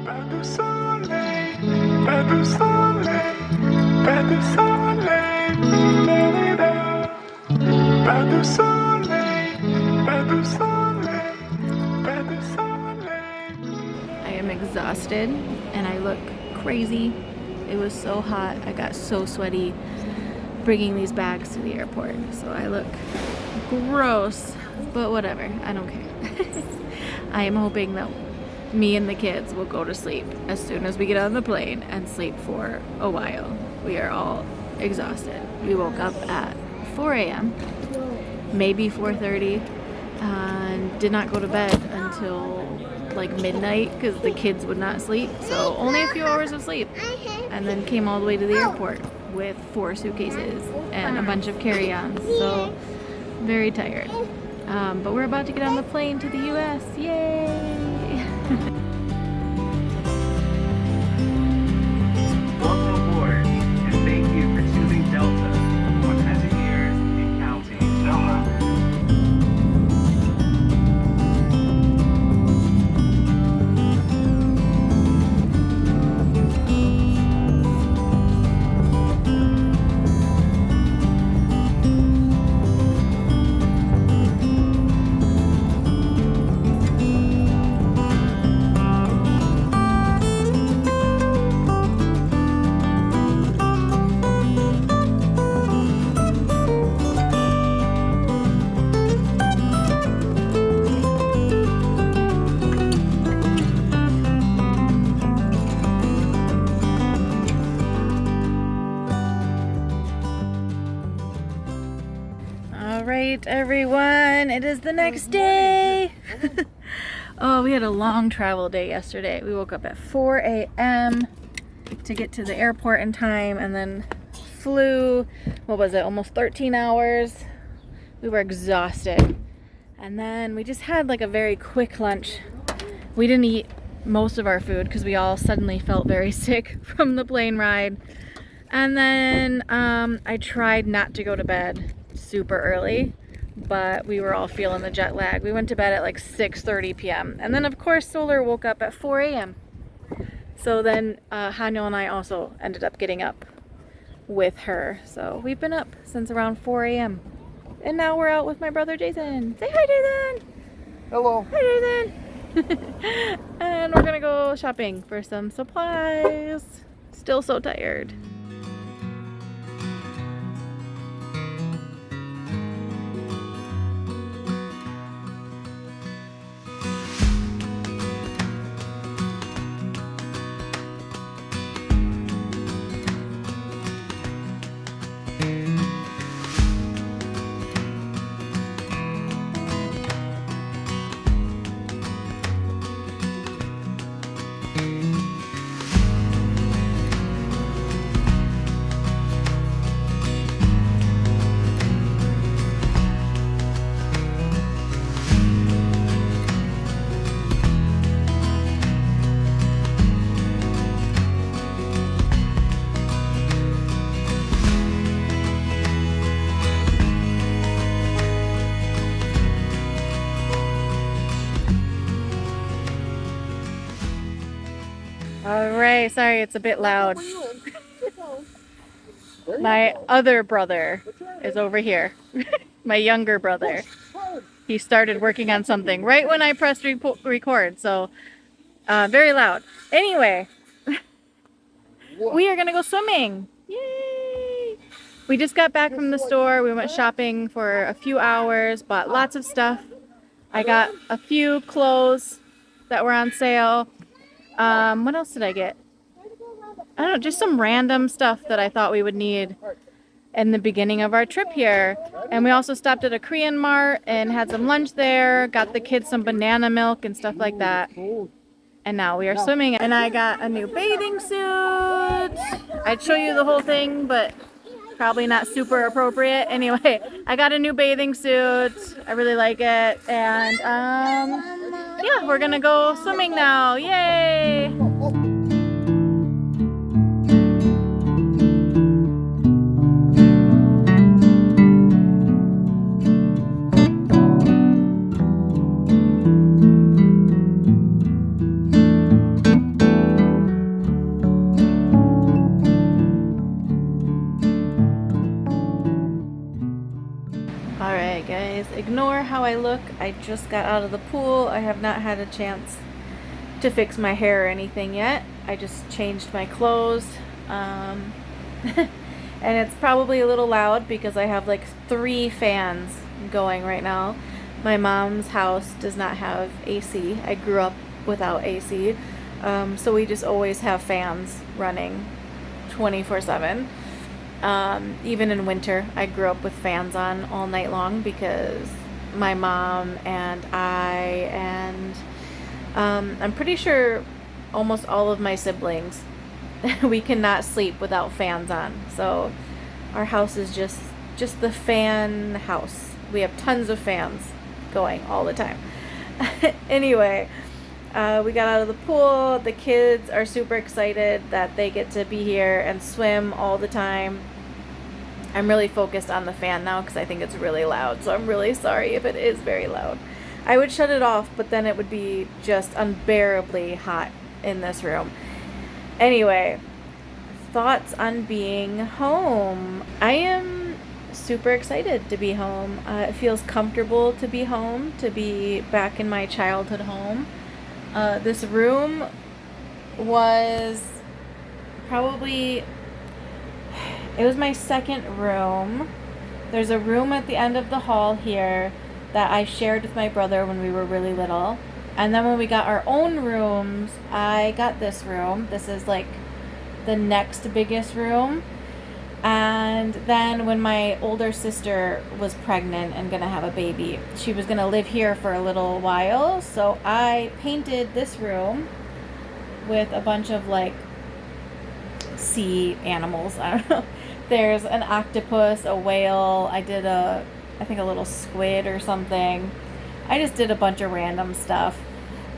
Pas de soleil, pas de soleil, pas de soleil, da-da-da. Pas de soleil, pas de soleil, pas de soleil. I am exhausted and I look crazy. It was so hot. I got so sweaty bringing these bags to the airport. So I look gross, but whatever. I don't care. I am hoping that me and the kids will go to sleep as soon as we get on the plane and sleep for a while. We are all exhausted. We woke up at 4 a.m., maybe 4:30, and did not go to bed until like midnight because the kids would not sleep. So only a few hours of sleep, and then came all the way to the airport with 4 suitcases and a bunch of carry-ons. So very tired. But we're about to get on the plane to the US. Yay! Welcome aboard, and thank you for choosing Delta. 100 years and counting. Delta. Alright, everyone, it is the next day. Oh, we had a long travel day yesterday. We woke up at 4 a.m. to get to the airport in time and then flew, what was it, almost 13 hours. We were exhausted. And then we just had like a very quick lunch. We didn't eat most of our food because we all suddenly felt very sick from the plane ride. And then I tried not to go to bed super early, but we were all feeling the jet lag. We went to bed at like 6:30 p.m. and then of course Solar woke up at 4 a.m. So then Hanyo and I also ended up getting up with her. So we've been up since around 4 a.m. and now we're out with my brother Jason. Say hi, Jason! Hello. Hi, Jason! And we're gonna go shopping for some supplies. Still so tired. Alright, sorry it's a bit loud. My other brother is over here. My younger brother. He started working on something right when I pressed record, so very loud. Anyway, we are gonna go swimming. Yay! We just got back from the store. We went shopping for a few hours, bought lots of stuff. I got a few clothes that were on sale. What else did I get? I don't know, just some random stuff that I thought we would need in the beginning of our trip here. And we also stopped at a Korean mart and had some lunch there, got the kids some banana milk and stuff like that. And now we are swimming. And I got a new bathing suit. I'd show you the whole thing, but probably not super appropriate. Anyway, I got a new bathing suit. I really like it. And yeah, we're gonna go swimming now. Yay! I look. I just got out of the pool. I have not had a chance to fix my hair or anything yet. I just changed my clothes. And it's probably a little loud because I have like 3 fans going right now. My mom's house does not have AC. I grew up without AC. So we just always have fans running 24/7. Even in winter, I grew up with fans on all night long because my mom and I and I'm pretty sure almost all of my siblings, we cannot sleep without fans on. So our house is just the fan house. We have tons of fans going all the time. Anyway, we got out of the pool. The kids are super excited that they get to be here and swim all the time. I'm really focused on the fan now because I think it's really loud. So I'm really sorry if it is very loud. I would shut it off, but then it would be just unbearably hot in this room. Anyway, thoughts on being home. I am super excited to be home. It feels comfortable to be home, to be back in my childhood home. This room was probably, it was my second room. There's a room at the end of the hall here that I shared with my brother when we were really little. And then when we got our own rooms, I got this room. This is like the next biggest room. And then when my older sister was pregnant and gonna have a baby, she was gonna live here for a little while. So I painted this room with a bunch of like sea animals. I don't know. There's an octopus, a whale. I did I think a little squid or something. I just did a bunch of random stuff.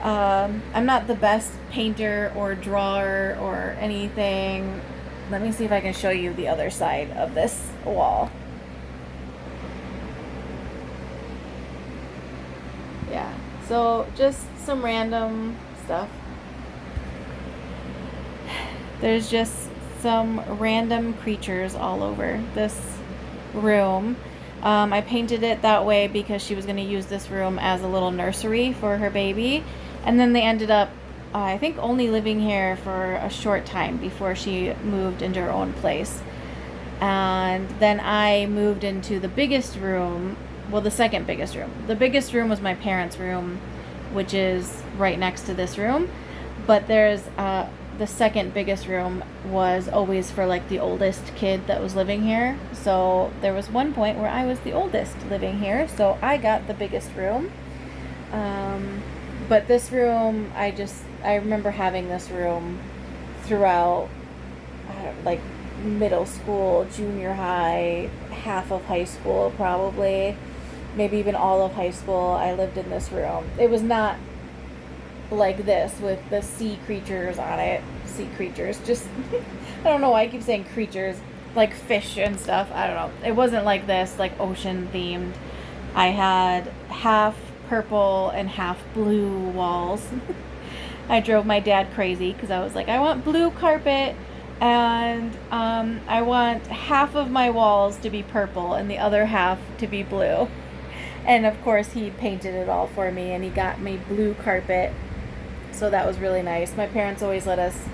I'm not the best painter or drawer or anything. Let me see if I can show you the other side of this wall. Yeah, so just some random stuff. There's just some random creatures all over this room. I painted it that way because she was going to use this room as a little nursery for her baby. And then they ended up, I think, only living here for a short time before she moved into her own place. And then I moved into the biggest room, well, the second biggest room. The biggest room was my parents' room, which is right next to this room. But there's the second biggest room was always for like the oldest kid that was living here. So there was one point where I was the oldest living here, so I got the biggest room. But this room, I remember having this room throughout like middle school, junior high, half of high school probably, maybe even all of high school. I lived in this room. It was not like this with the sea creatures on it. Sea creatures, just I don't know why I keep saying creatures, like fish and stuff. I don't know. It wasn't like this, like ocean themed. I had half purple and half blue walls. I drove my dad crazy because I was like, I want blue carpet and I want half of my walls to be purple and the other half to be blue. And of course he painted it all for me and he got me blue carpet. So that was really nice. My parents always let us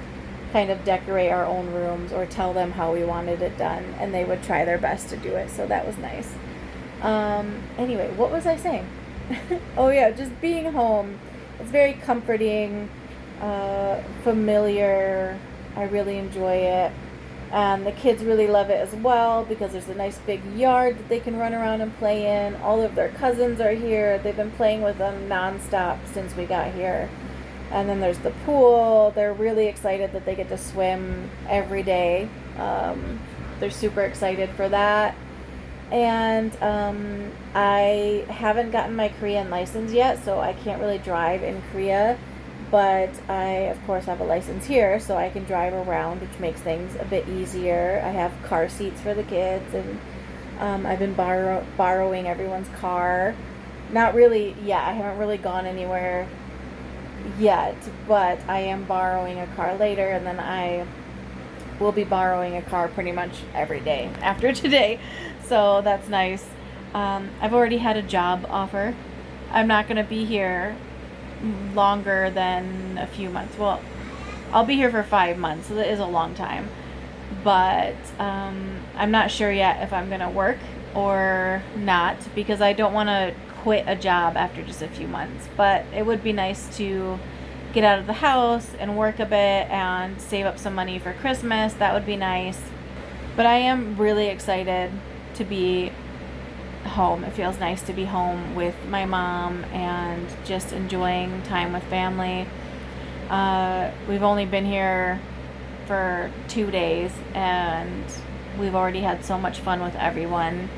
kind of decorate our own rooms or tell them how we wanted it done, and they would try their best to do it, so that was nice. Anyway, what was I saying? Oh yeah, just being home. It's very comforting, familiar. I really enjoy it. And the kids really love it as well because there's a nice big yard that they can run around and play in. All of their cousins are here. They've been playing with them nonstop since we got here. And then there's the pool. They're really excited that they get to swim every day. They're super excited for that. And I haven't gotten my Korean license yet, so I can't really drive in Korea. But I, of course, have a license here, so I can drive around, which makes things a bit easier. I have car seats for the kids, and I've been borrowing everyone's car. Not really, yeah, I haven't really gone anywhere yet, but I am borrowing a car later, and then I will be borrowing a car pretty much every day after today, so that's nice. I've already had a job offer. I'm not going to be here longer than a few months. Well, I'll be here for 5 months, so that is a long time. But I'm not sure yet if I'm going to work or not because I don't want to quit a job after just a few months. But it would be nice to get out of the house and work a bit and save up some money for Christmas. That would be nice. But I am really excited to be home. It feels nice to be home with my mom and just enjoying time with family. We've only been here for 2 days and we've already had so much fun with everyone.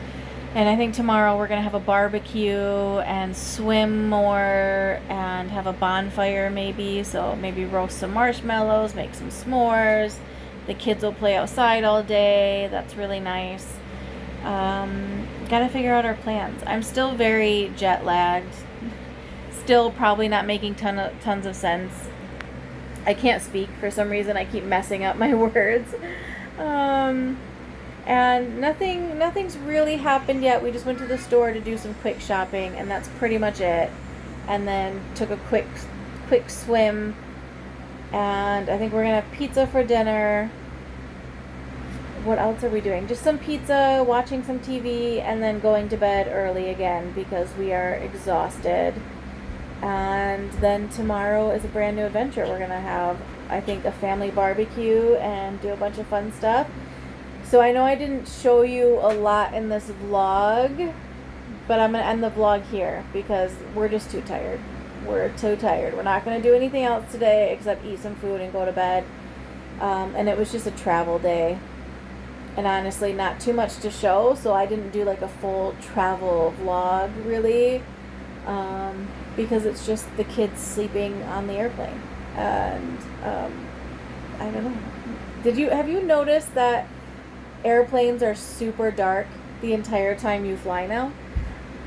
And I think tomorrow we're going to have a barbecue and swim more and have a bonfire maybe. So maybe roast some marshmallows, make some s'mores. The kids will play outside all day. That's really nice. Gotta figure out our plans. I'm still very jet lagged. Still probably not making tons of sense. I can't speak for some reason. I keep messing up my words. And nothing's really happened yet. We just went to the store to do some quick shopping, and that's pretty much it. And then took a quick swim. And I think we're gonna have pizza for dinner. What else are we doing? Just some pizza, watching some TV, and then going to bed early again because we are exhausted. And then tomorrow is a brand new adventure. We're gonna have, I think, a family barbecue and do a bunch of fun stuff. So I know I didn't show you a lot in this vlog, but I'm gonna end the vlog here because we're just too tired. We're too tired. We're not gonna do anything else today except eat some food and go to bed. And it was just a travel day. And honestly, not too much to show, so I didn't do like a full travel vlog really, because it's just the kids sleeping on the airplane. And I don't know. Have you noticed that airplanes are super dark the entire time you fly now?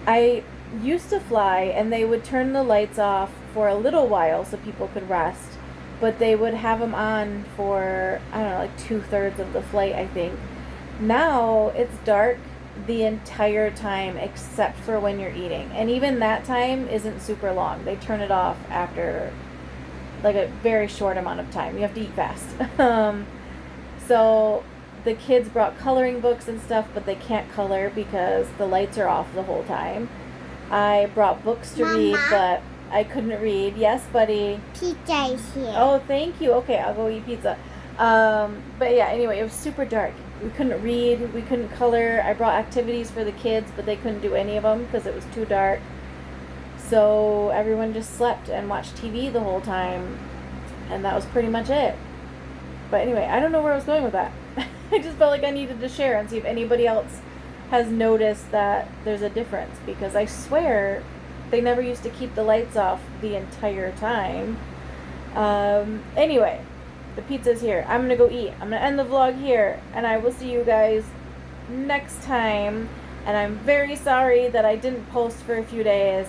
I used to fly and they would turn the lights off for a little while so people could rest, but they would have them on for, I don't know, like 2/3 of the flight, I think. Now it's dark the entire time except for when you're eating, and even that time isn't super long. They turn it off after like a very short amount of time. You have to eat fast. So the kids brought coloring books and stuff, but they can't color because the lights are off the whole time. I brought books to read, but I couldn't read. Yes, buddy? Pizza is here. Oh, thank you. Okay, I'll go eat pizza. But yeah, anyway, it was super dark. We couldn't read, we couldn't color. I brought activities for the kids, but they couldn't do any of them because it was too dark. So everyone just slept and watched TV the whole time, and that was pretty much it. But anyway, I don't know where I was going with that. I just felt like I needed to share and see if anybody else has noticed that there's a difference, because I swear they never used to keep the lights off the entire time. Anyway, the pizza's here. I'm gonna go eat. I'm gonna end the vlog here, and I will see you guys next time. And I'm very sorry that I didn't post for a few days,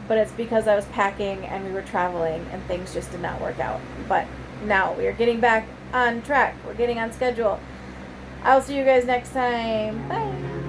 but it's because I was packing and we were traveling and things just did not work out. But now we are getting back on track. We're getting on schedule. I'll see you guys next time. Bye.